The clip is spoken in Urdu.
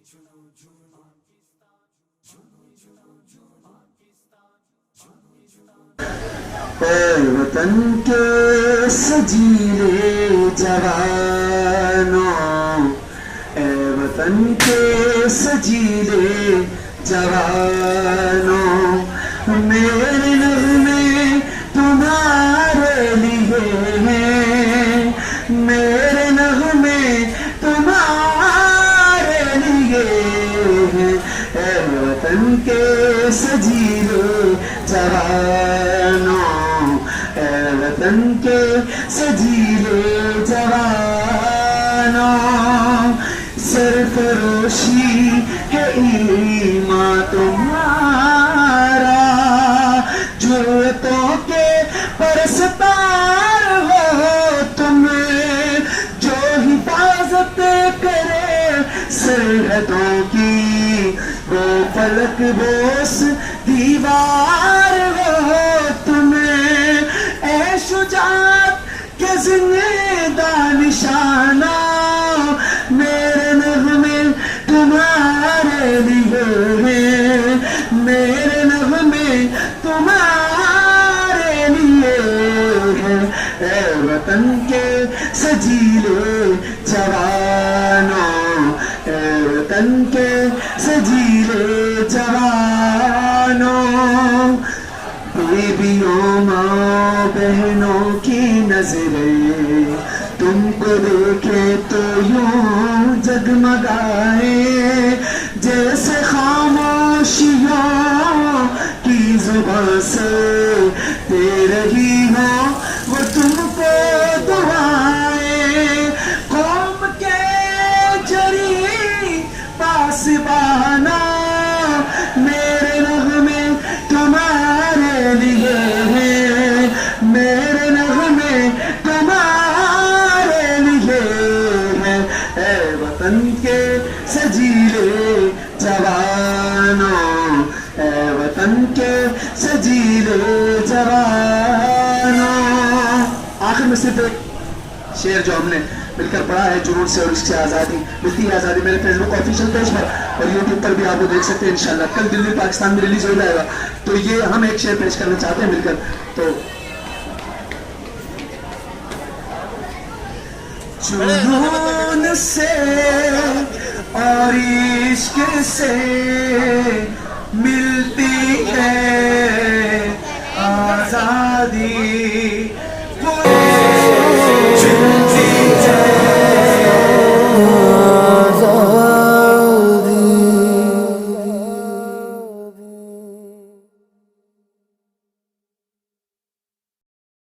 اے وطن کے سجیلے جوانوں، اے وطن کے سجیلے جوانوں، میرے نغمے تمہارے لیے ہیں، میرے نغمے تمہارے لیے ہیں، اے وطن کے سجیلے جوانوں، اے وطن کے سجیلے جوانوں، سرفروشی ہے ایمان تمہارا، جرأتوں کے پرستار ہو تم، جو حفاظت کرے سرحدوں کی، وہ فلک بوس دیوار ہو تم، اے شجاعت کے زندہ نشانہ، میرے نغمے تمہارے لیے ہیں، میرے نغمے تمہارے لیے ہیں، اے وطن کے سجیلے جوانوں، اے وطن کے سجیلے جوانوں، بیویوں ماں بہنوں کی نظریں تم کو دیکھے تو یوں جگمگائے، جیسے خاموشیوں کی زبان سے دے رہی ہو وہ تم کو دعائیں، قوم کے جری پاسبانہ، میرے نغمے تمہارے لیے ہیں، میرے نغمے تمہارے لیے ہیں، اے وطن کے سجیلے جوانوں، اے وطن کے سجیلے جوانوں۔ آخر میں صرف ایک شعر جو ہم نے مل کر پڑھا ہے، جنون سے اور عشق سے آزادی ملتی ہے آزادی، میرے فیس بک آفیشیل پیج پر اور یوٹیوب پر بھی آپ کو دیکھ سکتے ہیں انشاءاللہ، کل دلی پاکستان میں ریلیز ہو جائے گا، تو یہ ہم ایک شعر پیش کرنا چاہتے ہیں مل کر، تو جنون سے اور عشق سے ملتی ہے